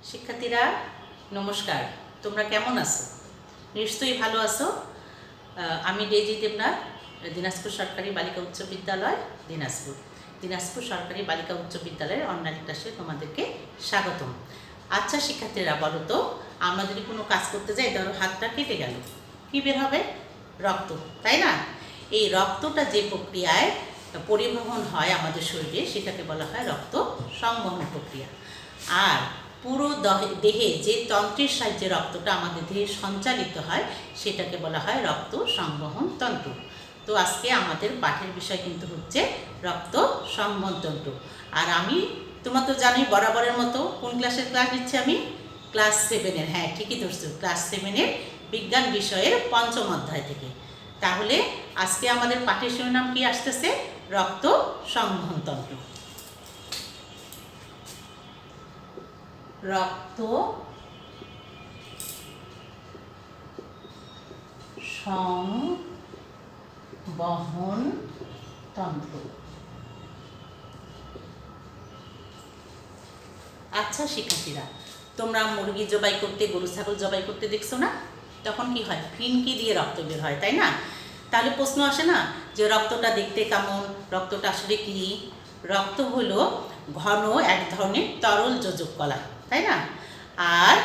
শিক্ষার্থীরা নমস্কার। তোমরা কেমন আছো? নিশ্চয়ই ভালো আছো। আমি ডেজি দেবনাথ, দিনাজপুর সরকারি বালিকা উচ্চ বিদ্যালয়, দিনাজপুর সরকারি বালিকা উচ্চ বিদ্যালয়ের অনলাইন ক্লাসে তোমাদেরকে স্বাগতম। আচ্ছা শিক্ষার্থীরা, বলো তো, আমরা যদি কোনো কাজ করতে যাই, ধরো হাতটা কেটে গেল, কী বের হবে? রক্ত, তাই না? এই রক্তটা যে প্রক্রিয়ায় পরিবহন হয় আমাদের শরীরে, সেটাকে বলা হয় রক্ত সংবহন প্রক্রিয়া। আর পুরো দেহে যে তন্ত্রের সাহায্যে রক্তটা আমাদের দেহে সঞ্চালিত হয়, সেটাকে বলা হয় রক্ত সংবহন তন্ত্র। তো আজকে আমাদের পাঠের বিষয় কিন্তু হচ্ছে রক্ত সংবহন তন্ত্র। আর আমি, তোমরা তো জানোই, বরাবরের মতো কোন ক্লাসের ক্লাস নিচ্ছি আমি? ক্লাস 7-এর। হ্যাঁ, ঠিকই ধরছো, ক্লাস 7-এর বিজ্ঞান বিষয়ের 5ম অধ্যায় থেকে। তাহলে আজকে আমাদের পাঠের শিরোনাম কি আসতেছে? রক্ত সংবহন তন্ত্র। রক্ত সংবহন তন্ত্র। আচ্ছা শিক্ষার্থীরা, তোমরা মুরগি জবাই করতে, গরু ছাগল জবাই করতে দেখছো না? তখন কি হয়? ফিনকি দিয়ে রক্ত বের হয়, তাই না? তাহলে প্রশ্ন আসে না যে রক্তটা দেখতে কেমন, রক্তটা আসলে কি? রক্ত হলো ঘন এক ধরনের তরল যোজক কলা, তাই না? আর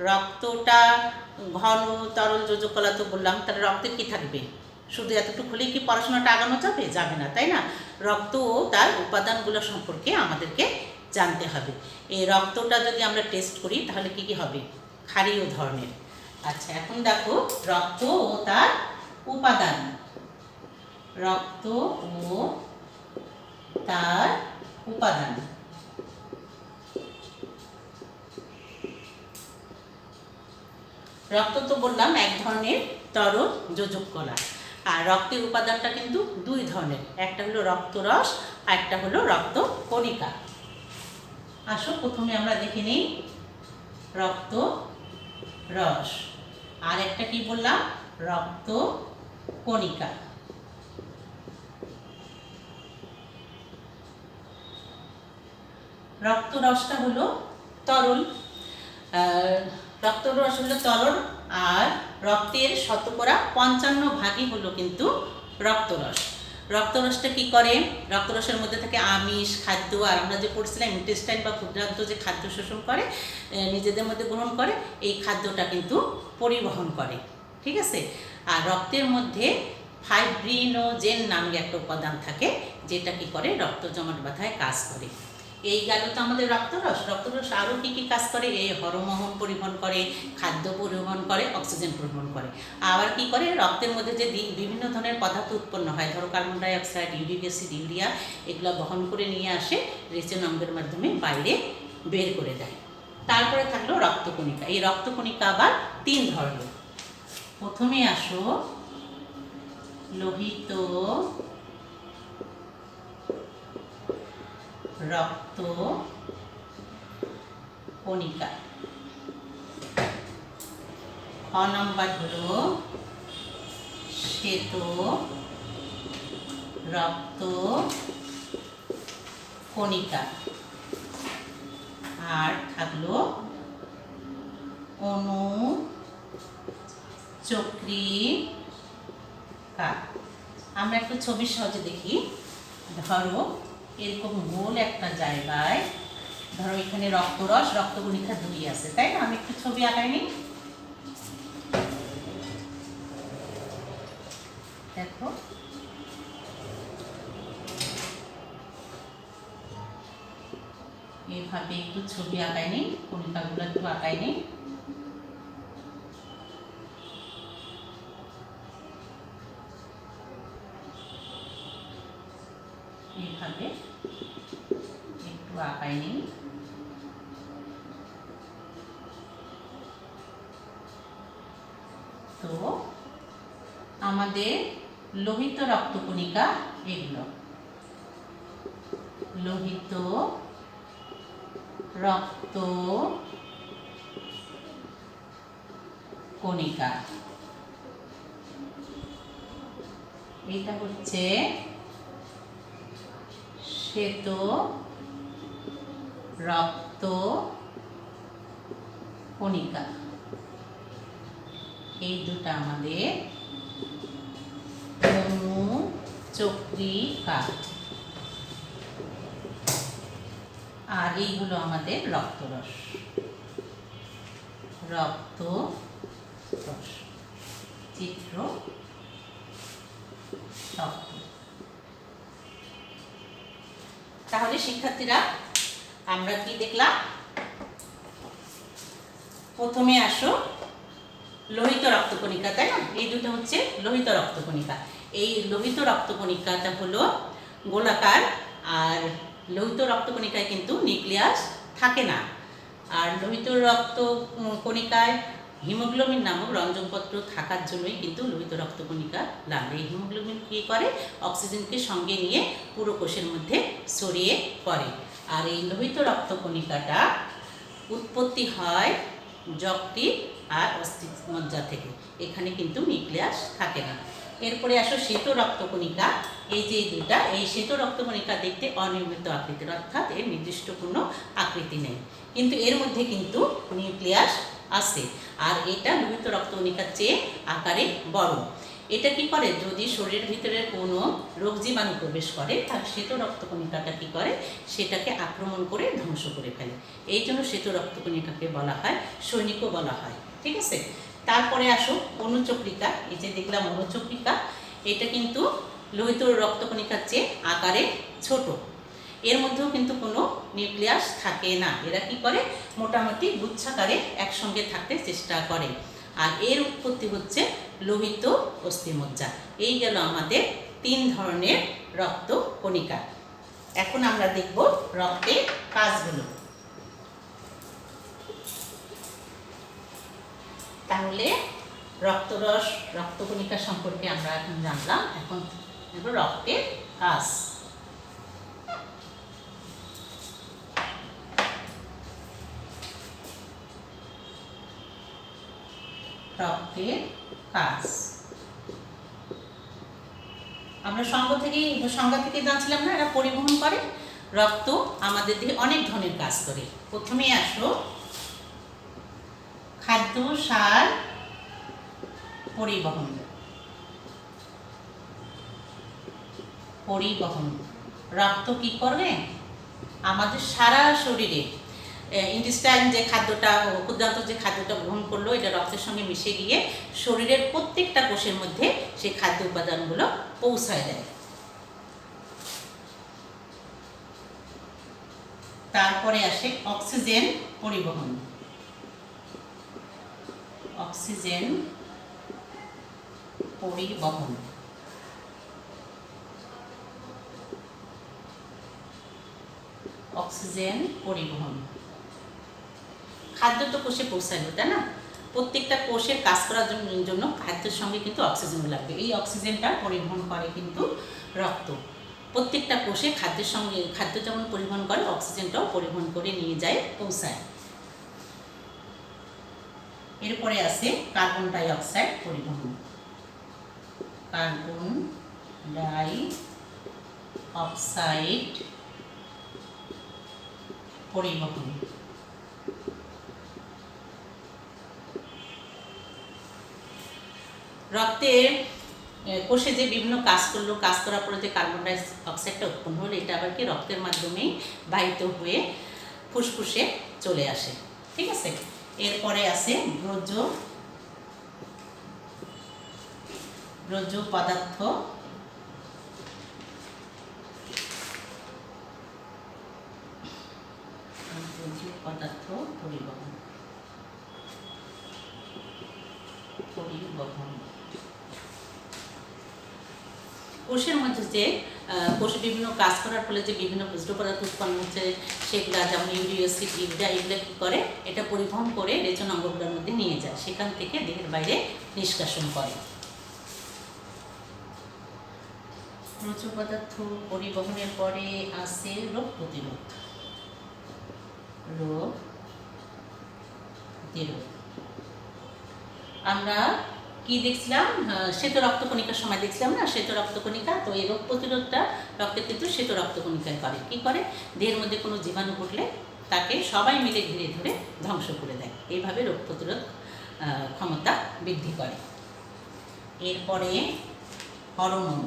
রক্তটা ঘন তরল যোজক কলা তো বললাম, তাহলে রক্তে কি থাকবে? শুধু এতটুকু হলেই কি পড়াশোনাটা আগানো যাবে? যাবে না, তাই না? রক্ত ও তার উপাদানগুলো সম্পর্কে আমাদেরকে জানতে হবে। এই রক্তটা যদি আমরা টেস্ট করি, তাহলে কি কি হবে? ক্ষারীয় ধরনের। আচ্ছা, এখন দেখো রক্ত ও তার উপাদান। রক্ত ও তার উপাদান। রক্ত তো বললাম এক ধরনের তরল যোজক কলা। আর রক্তের উপাদানটা কিন্তু দুই ধরনের, একটা হলো রক্তরস আর একটা হলো রক্ত কণিকা। আসো প্রথমে আমরা দেখে নিই রক্ত রস, আর একটা কি বললাম? রক্ত কণিকা। রক্তরসটা হলো তরল, রক্তরস হলো তরল, আর রক্তের 55% হলো কিন্তু রক্তরস। রক্তরসটা কি করে? রক্তরসের মধ্যে থাকে আমিষ, খাদ্য, আর আমরা যে পড়ছিলাম ইন্টেস্টাইন বা ক্ষুদ্রান্ত যে খাদ্য শোষণ করে, নিজেদের মধ্যে গ্রহণ করে, এই খাদ্যটা কিন্তু পরিবহন করে, ঠিক আছে? আর রক্তের মধ্যে ফাইব্রিনোজেন নামে একটা উপাদান থাকে, যেটা কি করে? রক্ত জমাট বাঁধায় কাজ করে। এই গেল তো আমাদের রক্তরস। রক্তরস আরও কী কী কাজ করে? এই হরমোন পরিবহন করে, খাদ্য পরিবহন করে, অক্সিজেন পরিবহন করে। আবার কি করে? রক্তের মধ্যে যে বিভিন্ন ধরনের পদার্থ উৎপন্ন হয়, ধরো carbon dioxide, uric acid, urea, এগুলো বহন করে নিয়ে আসে, রেচন অঙ্গের মাধ্যমে বাইরে বের করে দেয়। তারপরে থাকলো রক্তকণিকা। এই রক্তকণিকা আবার 3 ধরনের। প্রথমে আসো লোহিত রক্ত কণিকা। খ নাম্বার হলো শ্বেত রক্ত কণিকা। আর থাকলো অনুচক্রিকা। আমরা একটু ছবির সহজে দেখি। ধরো এরকম গোল একটা জায়গায়, ধরো এখানে রক্তরস, রক্তকণিকা 2 আছে, তাই না? আমি একটু ছবি আঁকাই নিই। দেখো, এইভাবে একটু ছবি আঁকাই নিই, কণিকাগুলো একটু আঁকাই নিই। এইভাবে একটু আঁকাই নিই। তো আমাদের লোহিত রক্তকণিকা এগুলো। লোহিত রক্ত কণিকা, এটা হচ্ছে শ্বেত রক্ত কণিকা, এই দুটা আমাদের অনুচক্রিকা, আর এইগুলো আমাদের রক্তরস। চিত্র রক্ত। তাহলে শিক্ষার্থীরা আমরা কি দেখলাম? প্রথমে আসো লোহিত রক্তকণিকা, তাই না? এই দুটো হচ্ছে লোহিত রক্তকণিকা। এই লোহিত রক্তকণিকাটা হলো গোলাকার, আর লোহিত রক্তকণিকায় কিন্তু নিউক্লিয়াস থাকে না। আর লোহিত রক্তকণিকায় হিমোগ্লোবিন নামক রঞ্জনপত্র থাকার জন্যই কিন্তু লোহিত রক্তকণিকা লাগে। এই হিমোগ্লোবিন কী করে? অক্সিজেনকে সঙ্গে নিয়ে পুরো কোষের মধ্যে ছড়িয়ে পড়ে। আর এই লোহিত রক্তকণিকাটা উৎপত্তি হয় যকৃৎ আর অস্থিমজ্জা থেকে। এখানে কিন্তু নিউক্লিয়াস থাকে না। এরপরে আসো শ্বেত রক্তকণিকা। এই যে দুটা, এই শ্বেত রক্তকণিকা দেখতে অনিয়মিত আকৃতির, অর্থাৎ এর নির্দিষ্ট কোনো আকৃতি নেই, কিন্তু এর মধ্যে কিন্তু নিউক্লিয়াস আছে। আর এটা লোহিত রক্তকণিকার চেয়ে আকারে বড়। এটা কি করে? যদি শরীরের ভিতরে কোনো রোগ জীবাণু প্রবেশ করে, তাহলে শ্বেত রক্তকণিকাটা কি করে? সেটাকে আক্রমণ করে ধ্বংস করে ফেলে। এই জন্য শ্বেত রক্তকণিকাকে বলা হয় সৈনিকও বলা হয়। ঠিক আছে? তারপরে আসো অনুচক্রিকা। এই যে দেখলাম অনুচক্রিকা, এটা কিন্তু লোহিত রক্তকণিকার চেয়ে আকারে ছোট। এর মধ্যেও কিন্তু কোনো নিউক্লিয়াস থাকে না। এরা কি করে? মোটামুটি গুচ্ছাকারে একসঙ্গে থাকতে চেষ্টা করে। আর এর উৎপত্তি হচ্ছে লোহিত অস্থিমজ্জা। এই গেল আমাদের 3 ধরনের রক্তকণিকা। এখন আমরা দেখব রক্তের কাজগুলো। তাহলে রক্তরস, রক্তকণিকা সম্পর্কে আমরা এখন জানলাম। এখন দেখব রক্তের কাজ। রক্তের কাজ আমরা সংজ্ঞা থেকে জানছিলাম না, এরা পরিবহন করে। রক্ত আমাদের দেহে অনেক ধরনের কাজ করে। প্রথমে আসো খাদ্য সার পরিবহন। রক্ত কি করবে? আমাদের সারা শরীরে ইন্টেস্টাইন যে খাদ্যটা, ক্ষুদ্রান্ত যে খাদ্যটা গ্রহণ করলো, এটা রক্তের সঙ্গে মিশে গিয়ে শরীরের প্রত্যেকটা কোষের মধ্যে সেই খাদ্য উপাদানগুলো পৌঁছায় দেয়। তারপরে আসে অক্সিজেন পরিবহন। অক্সিজেন পরিবহন খাদ্য তো কোষে পৌঁছালো, তাই না? প্রত্যেকটা কোষের কাজ করার জন্য খাদ্যের সঙ্গে কিন্তু অক্সিজেন লাগবে। এই অক্সিজেনটা পরিবহন করে কিন্তু রক্ত। প্রত্যেকটা কোষে খাদ্যের সঙ্গে, খাদ্য যেমন পরিবহন করে, অক্সিজেনটাও পরিবহন করে নিয়ে যায়, পৌঁছায়। এরপরে আছে কার্বন ডাই অক্সাইড পরিবহন। কার্বন ডাই অক্সাইড পরিবহন। রক্তে কোষে যে বিভিন্ন কাজ করলো, কাজ করার পরে যে কার্বন ডাই অক্সাইডটা উৎপন্ন হলো, এটা আবার কি রক্তের মাধ্যমেই বাহিত হয়ে ফুসফুসে চলে আসে। ঠিক আছে? এরপরে আছে বর্জ্য পদার্থ পরিবহন। কোষের মধ্যে যে কোষে বিভিন্ন কাজ করার ফলে যে বিভিন্ন বর্জ্য পদার্থ উৎপন্ন হচ্ছে, সেগুলা যেমন ইউরিক অ্যাসিড, ইউরিয়া, এগুলো কী করে? এটা পরিবহন করে রেচন অঙ্গগুলোর মধ্যে নিয়ে যায়, সেখান থেকে দেহের বাইরে নিষ্কাশন করে। বর্জ্য পদার্থ পরিবহনের পরে আছে রোগ প্রতিরোধ। আমরা কি দেখছিলাম? শ্বেত রক্তকণিকার সময় দেখছিলাম না, শ্বেত রক্তকণিকা। তো এই রোগ প্রতিরোধটা রক্তের কিন্তু শ্বেত রক্তকণিকায় করে। কি করে? দেহের মধ্যে কোনো জীবাণু ঘটলে তাকে সবাই মিলে ঘিরে ধরে ধ্বংস করে দেয়। এইভাবে রোগ প্রতিরোধ ক্ষমতা বৃদ্ধি করে। এরপরে হরমোন,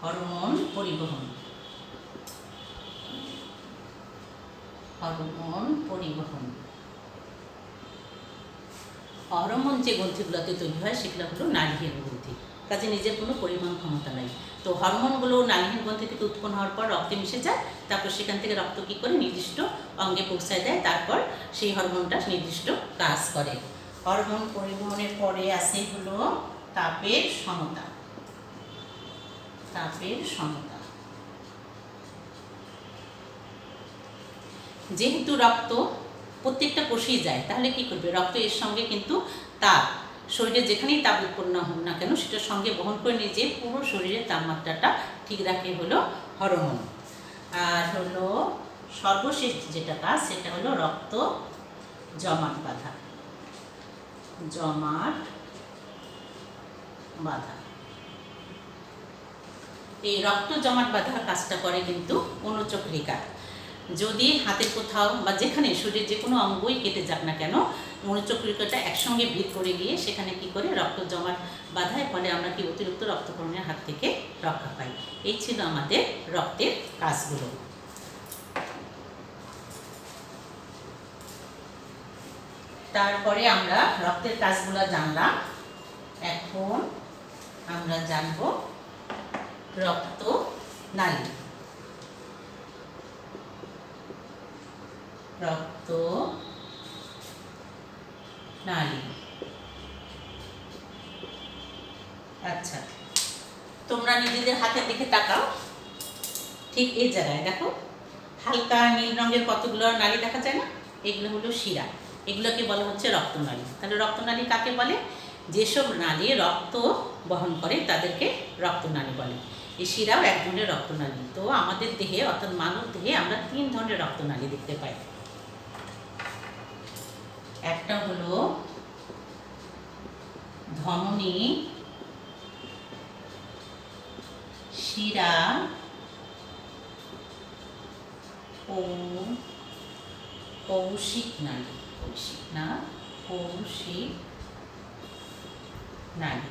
হরমোন পরিবহন, হরমোন পরিবহন। হরমোন যে গ্রন্থিগুলোতে তৈরি হয় সেগুলো হলো নালীহীন গ্রন্থি, কাজে নিজের কোনো পরিবহন ক্ষমতা নাই। তো হরমোনগুলো নালীহীন গ্রন্থি থেকে উৎপন্ন হওয়ার পর রক্তে মিশে যায়, তারপর সেখান থেকে রক্ত কী করে নির্দিষ্ট অঙ্গে পৌঁছায় দেয়, তারপর সেই হরমোনটা নির্দিষ্ট কাজ করে। হরমোন পরিবহনের পরে আসে হলো তাপের সমতা, তাপের সমতা। যেহেতু রক্ত প্রত্যেকটা কোষেই যায়, তাহলে কি করবে, রক্ত এর সঙ্গে কিন্তু তাপ, শরীরে যেখানেই তাপ উৎপন্ন হোক না কেন সেটার সঙ্গে বহন করে নিয়ে যে পুরো শরীরের তাপমাত্রাটা ঠিক রাখে হলো হরমোন। আর হলো সর্বশেষ যেটা কাজ সেটা হলো রক্ত জমাট বাঁধা, জমাট বাঁধা। এই রক্ত জমাট বাঁধার কাজটা করে কিন্তু অনুচক্রিকা। যদি হাতের কোথাও বা যেখানে শরীরের যে কোনো অঙ্গই কেটে যাক না কেন, অনুচক্রিকাটা একসঙ্গে ভিড় করে গিয়ে সেখানে কি করে রক্ত জমাট বাঁধায়, ফলে আমরা কি অতিরিক্ত রক্তক্ষরণের হাত থেকে রক্ষা পাই। এই ছিল আমাদের রক্তের কাজগুলো। তারপরে আমরা রক্তের কাজগুলো জানলাম, এখন আমরা জানব রক্ত নালী। রক্ত নালী। আচ্ছা, তোমরা নিজেদের হাতের দিকে তাকাও, ঠিক এই জায়গায় দেখো হালকা নীল রঙের কতগুলো নালী দেখা যায় না, এগুলো হলো শিরা, এগুলোকে বলা হচ্ছে রক্তনালী। তাহলে রক্তনালী কাকে বলে, যেসব নালী রক্ত বহন করে তাদেরকে রক্তনালী বলে। এই শিরাও এক ধরনের রক্তনালী। তো আমাদের দেহে অর্থাৎ মানব দেহে আমরা 3 ধরনের রক্তনালী দেখতে পাই। একটা হলো ধমনী, শিরা ও কৌশিক নালী, কৌশিক না কৌশিক নালী।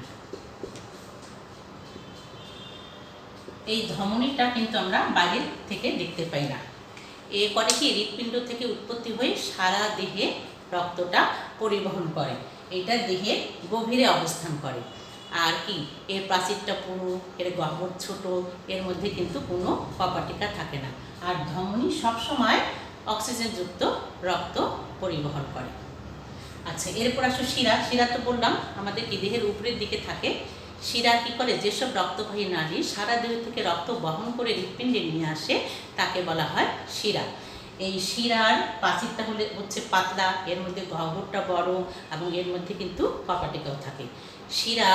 এই ধমনীটা কিন্তু আমরা বাইরের থেকে দেখতে পাই না। এ করে কি, হৃৎপিণ্ড থেকে উৎপত্তি হয়ে সারা দেহে রক্তটা পরিবহন করে। এটা দেহে গভীরে অবস্থান করে। আর কি, এর প্রাচীরটা পুরু, এর গহ্বর ছোট, এর মধ্যে কিন্তু কোনো কপাটিকা থাকে না। আর ধমনী সবসময় অক্সিজেনযুক্ত রক্ত পরিবহন করে। আচ্ছা, এরপর আসো শিরা। শিরা তো বললাম আমাদের কি দেহের উপরের দিকে থাকে। শিরা কী করে, যেসব রক্তবাহী নালী সারা দেহ থেকে রক্ত বহন করে হৃৎপিণ্ডে নিয়ে আসে তাকে বলা হয় শিরা। এই শিরার প্রাচীরটা হচ্ছে পাতলা, এর মধ্যে গহ্বরটা বড় এবং এর মধ্যে কিন্তু কপাটিকাও থাকে। শিরা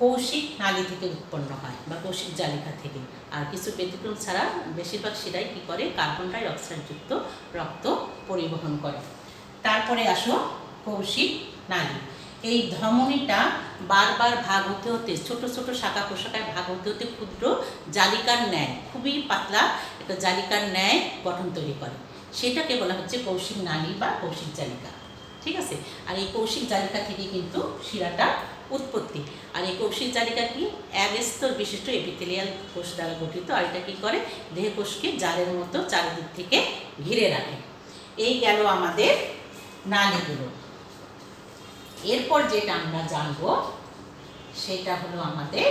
কৌশিক নালী থেকে উৎপন্ন হয় বা কৌশিক জালিকা থেকে। আর কিছু ব্যতিক্রম ছাড়া বেশিরভাগ শিরাই কী করে, কার্বন ডাই অক্সাইডযুক্ত রক্ত পরিবহন করে। তারপরে আসো কৌশিক নালী। এই ধমনীটা বারবার ভাগ হতে হতে, ছোট ছোট শাখা প্রশাখায় ভাগ হতে হতে ক্ষুদ্র জালিকার ন্যায়, খুবই পাতলা একটা জালিকার ন্যায় গঠন তৈরি করে। সেটাকে বলা হচ্ছে কৌশিক নালী বা কৌশিক জালিকা। ঠিক আছে। আর এই কৌশিক জালিকা থেকে কিন্তু শিরাটা উৎপত্তি। আর এই কৌশিক জালিকা কি, এক স্তর বিশিষ্ট এপিথেলিয়াল কোষ দ্বারা গঠিত। আর এটা কী করে, দেহ কোষকে জালের মতো চারিদিক থেকে ঘিরে রাখে। এই গেল আমাদের নালীগুলো। এরপর যেটা আমরা জানব সেটা হলো আমাদের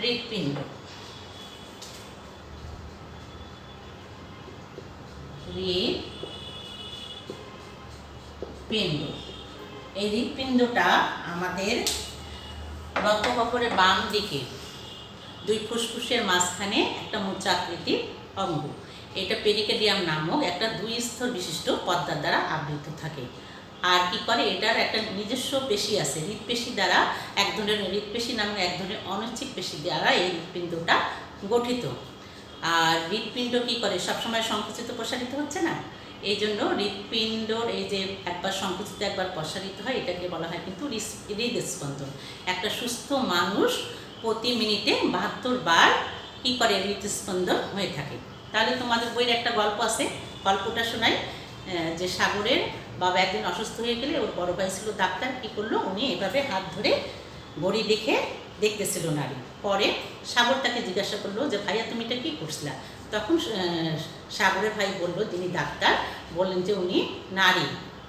হৃৎপিণ্ড। হৃৎপিণ্ড, এই হৃৎপিণ্ডটা আমাদের রক্তকপের বাম দিকে 2 ফুসফুসের মাঝখানে একটা মোচা আকৃতির অঙ্গ। এটা পেরিকার্ডিয়াম নামক একটা 2 স্তর বিশিষ্ট পর্দার দ্বারা আবৃত থাকে। আর কি করে, এটার একটা নিজস্ব পেশি আছে, হৃৎপেশি দ্বারা, এক ধরনের হৃৎপেশি নামক এক ধরনের অনৈচ্ছিক পেশি দ্বারা এই হৃৎপিণ্ডটা গঠিত। আর হৃৎপিণ্ড কি করে, সবসময় সংকুচিত প্রসারিত হচ্ছে না, এই জন্য হৃৎপিণ্ডর এই যে একবার সংকুচিত একবার প্রসারিত হয়, এটাকে বলা হয় কিন্তু হৃদস্পন্দন। একটা সুস্থ মানুষ প্রতি মিনিটে 72 বার কি করে, হৃদস্পন্দন হয়ে থাকে। তাহলে তোমাদের বইয়ের একটা গল্প আছে, গল্পটা শোনাই। যে সাগরের বাবা একদিন অসুস্থ হয়ে গেলে ওর বড় ভাই ছিল ডাক্তার, কী করলো, উনি এভাবে হাত ধরে ঘড়ি দেখতেছিল নারী। পরে সাগর তাকে জিজ্ঞাসা করলো যে ভাইয়া তুমি এটা কী করছিলা? তখন সাগরের ভাই বলল, যিনি ডাক্তার, বললেন যে উনি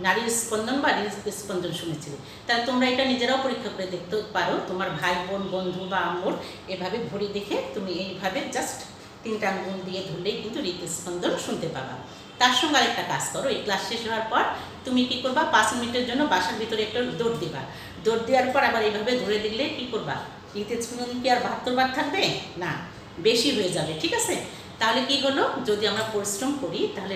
নারীর স্পন্দন বা হৃদস্পন্দন শুনেছিলেন। তাহলে তোমরা এটা নিজেরাও পরীক্ষা করে দেখতে পারো, তোমার ভাই বোন বন্ধু বা আম্মুর এভাবে ঘড়ি দেখে তুমি এইভাবে জাস্ট 3টা আঙ্গুল দিয়ে ধরলেই কিন্তু হৃদস্পন্দন শুনতে পাবা। তার সঙ্গে আরেকটা কাজ করো, এই ক্লাস শেষ হওয়ার পর তুমি কী করবা, 5 মিনিটের জন্য বাসার ভিতরে একটা দৌড় দিবা। দৌড় দেওয়ার পর আবার এইভাবে ধরে দিলে কী করবা, হৃদস্পন্দন কি আর 72 বার থাকবে না, বেশি হয়ে যাবে। ঠিক আছে, তাহলে কি হলো, যদি আমরা পরিশ্রম করি তাহলে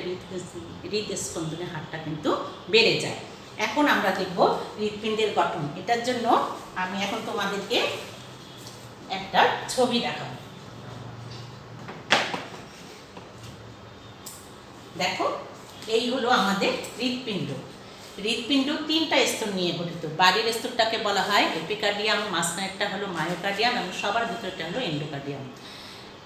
হৃদস্পন্দনের হারটা কিন্তু বেড়ে যায়। এখন আমরা দেখব হৃৎপিণ্ডের গঠন। এটার জন্য আমি এখন তোমাদেরকে একটা ছবি দেখাবো। দেখো, এই হলো আমাদের হৃৎপিণ্ড। হৃৎপিণ্ড 3টা স্তর নিয়ে গঠিত। বাড়ির স্তরটাকে বলা হয় এপিকার্ডিয়াম, মাঝখানেরটা হলো মায়োকার্ডিয়াম এবং সবার ভিতরটা হলো এন্ডোকার্ডিয়াম।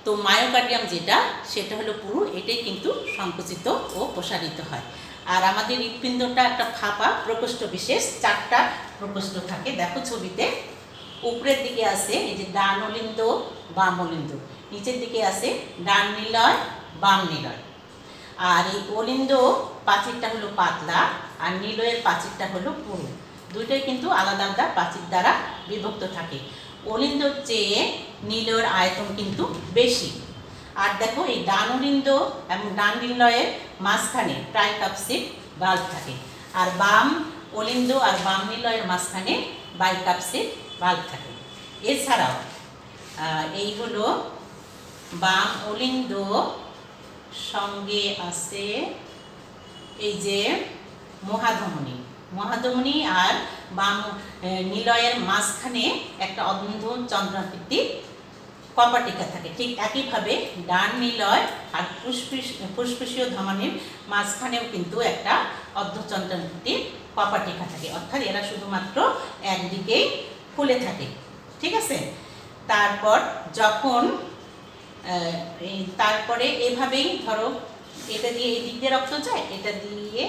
তো মায়োকার্ডিয়াম যেটা, সেটা হলো পুরু, এটাই কিন্তু সংকুচিত ও প্রসারিত হয়। আর আমাদের হৃৎপিণ্ডটা একটা ফাঁপা প্রকোষ্ঠ বিশেষ, 4টা প্রকোষ্ঠ থাকে। দেখো ছবিতে, উপরের দিকে আছে এই যে ডান অলিন্দ বাম অলিন্দ, নিচের দিকে আছে ডান নিলয় বাম নিলয়। আর এই অলিন্দ প্রাচীরটা হলো পাতলা আর নিলয়ের প্রাচীরটা হলো পুরু, দুইটাই কিন্তু আলাদা আলাদা প্রাচীর দ্বারা বিভক্ত থাকে। অলিন্দর চেয়ে নিলয়ের আয়তন কিন্তু বেশি। আর দেখো, এই ডান অলিন্দ এবং ডান নিলয়ের মাঝখানে ট্রাইকাপসিড ভালভ থাকে, আর বাম অলিন্দ আর বাম নিলয়ের মাঝখানে বাইকাপসিড ভালভ থাকে। এছাড়াও এই হলো বাম অলিন্দ, সঙ্গে আছে এই যে মহাধমনী আর বাম নিলয়ের মাঝখানে একটা অন্ধ চন্দ্রাকৃতির কপাটিকা থাকে। ঠিক একইভাবে ডান নিলয় আর ফুসফুসীয় ধমনীর মাঝখানেও কিন্তু একটা অর্ধচন্দ্রাকৃতির কপাটিকা থাকে, অর্থাৎ এরা শুধুমাত্র একদিকেই ফুলে থাকে। ঠিক আছে, তারপর যখন তারপরে এভাবেই ধরো, এটা দিয়ে এই দিক দিয়ে রক্ত যায়, এটা দিয়ে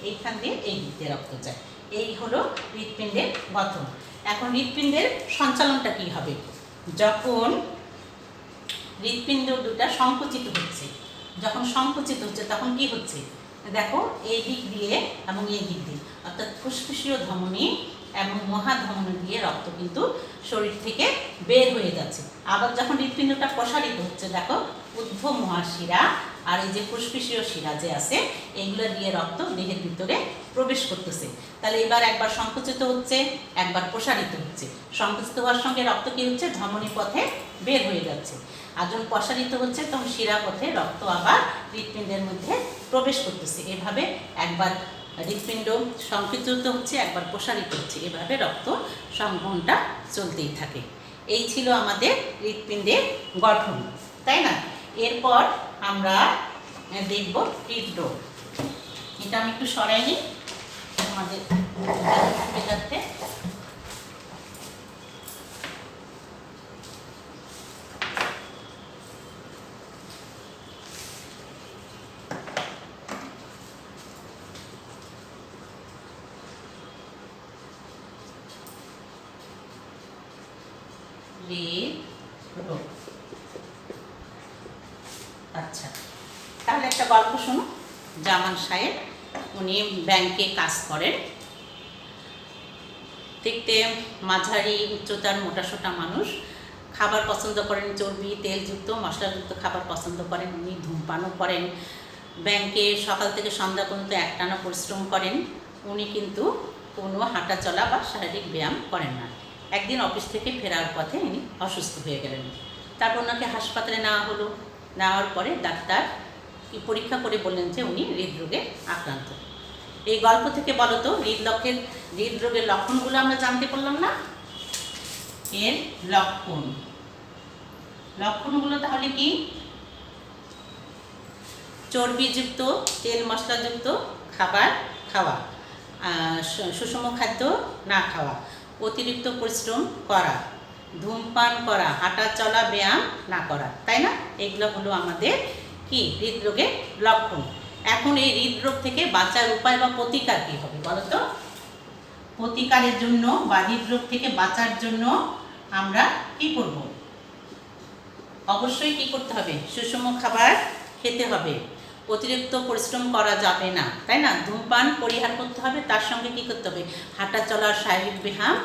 এইখান দিয়ে এই দিক দিয়ে রক্ত যায়। এই হলো হৃৎপিণ্ডের গঠন। এখন হৃৎপিণ্ডের সঞ্চালনটা কি হবে, যখন হৃৎপিণ্ড দুটা সংকুচিত হচ্ছে, তখন কি হচ্ছে, দেখো এই দিক দিয়ে এবং এই দিক দিয়ে, অর্থাৎ ফুসফুসীয় ধমনী এবং মহাধমনী দিয়ে রক্ত কিন্তু শরীর থেকে বের হয়ে যাচ্ছে। আবার যখন হৃৎপিণ্ডটা প্রসারিত হচ্ছে, দেখো ঊর্ধ্ব মহাশিরা আর এই যে ফুসফুসীয় শিরা যে আছে, এইগুলো দিয়ে রক্ত দেহের ভিতরে প্রবেশ করতেছে। তাহলে এবার একবার সংকুচিত হচ্ছে, একবার প্রসারিত হচ্ছে। সংকুচিত হওয়ার সঙ্গে রক্ত কি হচ্ছে, ধমনী পথে বের হয়ে যাচ্ছে। আর যখন প্রসারিত হচ্ছে তখন শিরা পথে রক্ত আবার হৃৎপিণ্ডের মধ্যে প্রবেশ করতেছে। এভাবে একবার হৃৎপিণ্ড সংকুচিত হচ্ছে, একবার প্রসারিত হচ্ছে, এভাবে রক্ত সংবহনটা চলতেই থাকে। এই ছিল আমাদের হৃৎপিণ্ডের গঠন, তাই না? এরপর আমরা দেখব হৃদরোগ। এটা আমি একটু সরাই নিই আমাদের সুবিধার্থে। হৃদরোগ। আচ্ছা, তাহলে একটা গল্প শুনো। জামান সাহেব, উনি ব্যাংকে কাজ করেন। দেখতে মাঝারি উচ্চতার মোটাসোটা মানুষ, খাবার পছন্দ করেন, চর্বি তেলযুক্ত মশলাযুক্ত খাবার পছন্দ করেন। উনি ধূমপানও করেন। ব্যাংকে সকাল থেকে সন্ধ্যা পর্যন্ত একটানা পরিশ্রম করেন। উনি কিন্তু কোনো হাঁটা চলা বা শারীরিক ব্যায়াম করেন না। একদিন অফিস থেকে ফেরার পথে উনি অসুস্থ হয়ে গেলেন। তারপর ওনাকে হাসপাতালে নেওয়া হলো। নেওয়ার পরে ডাক্তার পরীক্ষা করে বললেন যে উনি হৃদরোগে আক্রান্ত। এই গল্প থেকে বলো তো, হৃদরোগের লক্ষণগুলো আমরা জানতে পারলাম না? এর লক্ষণগুলো তাহলে কি? চর্বিযুক্ত তেল মশলাযুক্ত খাবার খাওয়া, সুষম খাদ্য না খাওয়া, অতিরিক্ত পরিশ্রম করা, ধূমপান করা, হাঁটা চলা ব্যায়াম না করা, তাই না? এগুলো হলো আমাদের কি হৃদরোগের লক্ষণ। এখন এই হৃদরোগ থেকে বাঁচার উপায় বা প্রতিকার কী হবে বলো তো? প্রতিকারের জন্য বা হৃদরোগ থেকে বাঁচার জন্য আমরা কি করব? অবশ্যই কি করতে হবে? সুষম খাবার খেতে হবে, অতিরিক্ত পরিশ্রম করা যাবে না, তাই না? ধূমপান পরিহার করতে হবে, তার সঙ্গে কি করতে হবে? হাঁটা চলার শারীরিক ব্যায়াম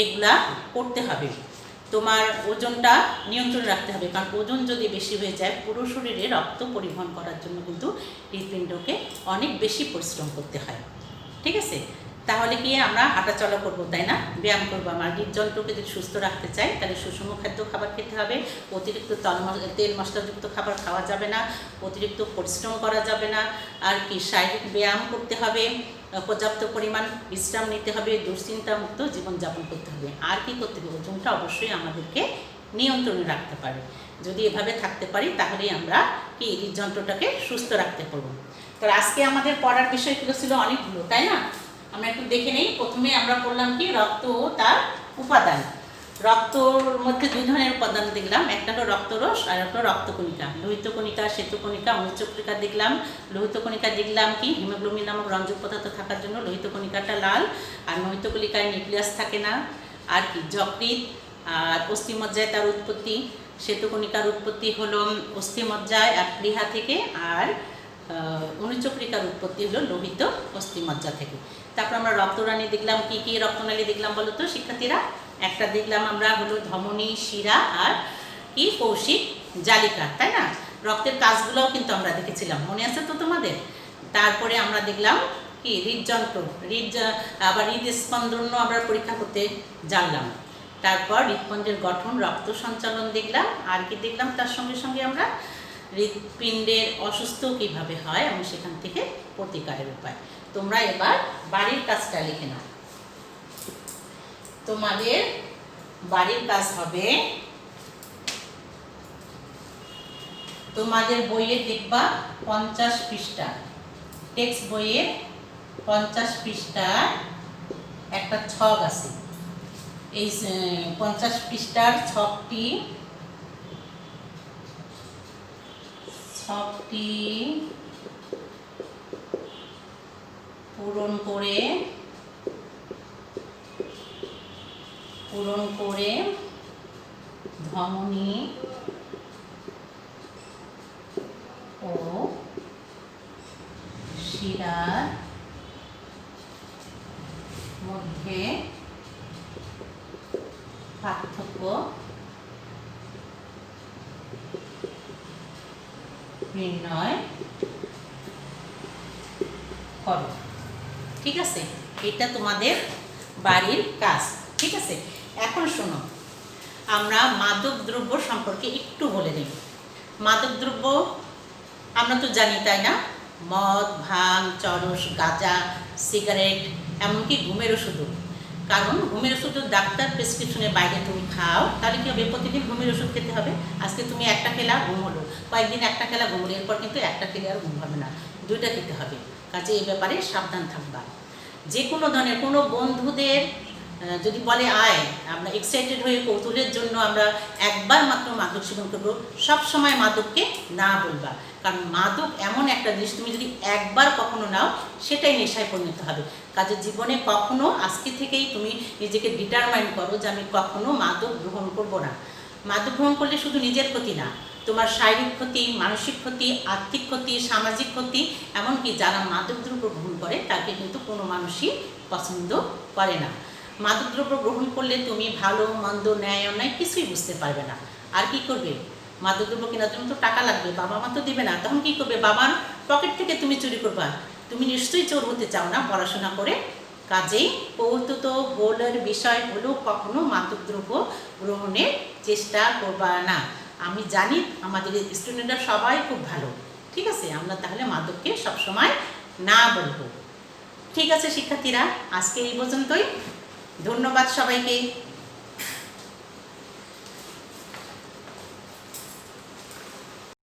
এগুলা করতে হবে। তোমার ওজনটা নিয়ন্ত্রণে রাখতে হবে, কারণ ওজন যদি বেশি হয়ে যায় পুরো শরীরে রক্ত পরিবহন করার জন্য কিন্তু হৃৎপিণ্ডকে অনেক বেশি পরিশ্রম করতে হয়। ঠিক আছে, তাহলে কি আমরা হাঁটা চলা করবো, তাই না? ব্যায়াম করবো। আমার হৃদযন্ত্রকে যদি সুস্থ রাখতে চাই তাহলে সুষম খাদ্য খাবার খেতে হবে, অতিরিক্ত তেল মশলাযুক্ত খাবার খাওয়া যাবে না, অতিরিক্ত পরিশ্রম করা যাবে না, আর কি শারীরিক ব্যায়াম করতে হবে, পর্যাপ্ত পরিমাণ বিশ্রাম নিতে হবে, দুশ্চিন্তামুক্ত জীবনযাপন করতে হবে। আর কি করতে হবে? ওজনটা অবশ্যই আমাদেরকে নিয়ন্ত্রণে রাখতে পারে। যদি এভাবে থাকতে পারি তাহলেই আমরা কি হৃদযন্ত্রটাকে সুস্থ রাখতে পারবো। তো আজকে আমাদের পড়ার বিষয়গুলো ছিল অনেকগুলো, তাই না? আমরা একটু দেখে নেই। প্রথমে আমরা পড়লাম কি রক্ত ও তার উপাদান। রক্তর মধ্যে দুই ধরনের উপাদান দেখলাম, একটা হলো রক্তরস আর একটা রক্তকণিকা। লোহিত কণিকা, শ্বেতকণিকা, অনুচক্রিকা দেখলাম। লোহিত কণিকা দেখলাম কি হিমোগ্লোবিন নামক রঞ্জক পদার্থ থাকার জন্য লোহিত কণিকাটা লাল, আর লোহিত কণিকায় নিউক্লিয়াস থাকে না। আর কি যকৃৎ আর অস্থিমজ্জায় তার উৎপত্তি। শ্বেতকণিকার উৎপত্তি হলো অস্থিমজ্জায় আর প্লীহা থেকে, আর অনুচক্রিকার উৎপত্তি হলো লোহিত অস্থিমজ্জা থেকে। তারপর আমরা রক্তনালী দেখলাম। কি কি রক্তনালী দেখলাম বলো তো শিক্ষার্থীরা? একটা দেখলাম আমরা হলো ধমনী, শিরা আর কি কৌশিক জালিকা, তাই না? রক্তের কাজগুলোও কিন্তু আমরা দেখেছিলাম, মনে আছে তো তোমাদের? তারপরে আমরা দেখলাম কি হৃদযন্ত্র, আবার হৃদস্পন্দনও আমরা পরীক্ষা করতে জানলাম। তারপর হৃদপিণ্ডের গঠন, রক্ত সঞ্চালন দেখলাম। আর কি দেখলাম তার সঙ্গে সঙ্গে আমরা হৃৎপিণ্ডের অসুস্থ কিভাবে হয় এবং সেখান থেকে প্রতিকারের উপায়। তোমরা এবার বাড়ির কাজটা লিখে নাও। তোমাদের বাড়ির কাজ হবে, তোমাদের বইয়ে দেখবা 50 পৃষ্ঠা, টেক্সট বইয়ের 50 পৃষ্ঠা একটা ছক আছে। এই 50 পৃষ্ঠার ছকটি পূরণ করে ধমনী ও শিরার মধ্যে পার্থক্য নির্ণয় করো। ঠিক আছে, এটা তোমাদের বাড়ির কাজ। ঠিক আছে, এখন শোনো, আমরা মাদক দ্রব্য সম্পর্কে একটু বলে নিই। মাদক দ্রব্য আমরা তো জানি, তাই না? মদ, ভাং, চরস, গাঁজা, সিগারেট, এমনকি ঘুমের ওষুধও। কারণ ঘুমের ওষুধ ডাক্তার প্রেসক্রিপশনের বাইরে তুমি খাও, তাহলে কি হবে? প্রতিদিন ঘুমের ওষুধ খেতে হবে। আজকে তুমি একটা খেলা, ঘুম হলো, কয়েকদিন একটা খেলা, ঘুম হলো, এরপর কিন্তু একটা খেলে আর ঘুম হবে না, দুইটা খেতে হবে। কাজে এই ব্যাপারে সাবধান থাকবা। যে কোনো ধরনের কোনো বন্ধুদের যদি বলে আয়, আমরা এক্সাইটেড হয়ে কৌতূহলের জন্য আমরা একবার মাত্র মাদক সেবন করবো, সবসময় মাদককে না বলবা। কারণ মাদক এমন একটা জিনিস, তুমি যদি একবার কখনো নাও সেটাই নেশায় পরিণত হবে। কাজের জীবনে কখনো আজকে থেকেই তুমি নিজেকে ডিটারমাইন করো যে আমি কখনো মাদক গ্রহণ করব না। মাদক গ্রহণ করলে শুধু নিজের ক্ষতি না, তোমার শারীরিক ক্ষতি, মানসিক ক্ষতি, আর্থিক ক্ষতি, সামাজিক ক্ষতি, এমনকি যারা মাদকদ্রব্য গ্রহণ করে তাকে কিন্তু কোনো মানুষই পছন্দ করে না। মাদকদ্রব্য গ্রহণ করলে তুমি ভালো মন্দ, ন্যায় অন্যায় কিছুই বুঝতে পারবে না। আর কি করবে? মাদকদ্রব্য কেনার জন্য তো টাকা লাগবে, বাবা মা তো দেবে না, তখন কি করবে? বাবার পকেট থেকে তুমি চুরি করবা। তুমি নিশ্চয়ই চোর হতে চাও না পড়াশোনা করে। কাজেই কৌতুক গোলের বিষয় হলো কখনো মাদকদ্রব্য গ্রহণের চেষ্টা করবা না। আমি জানি আমাদের স্টুডেন্টরা সবাই খুব ভালো, ঠিক আছে? আমরা তাহলে মাদককে সবসময় না বলবো। ঠিক আছে শিক্ষার্থীরা, আজকে এই পর্যন্তই। ধন্যবাদ সবাইকে।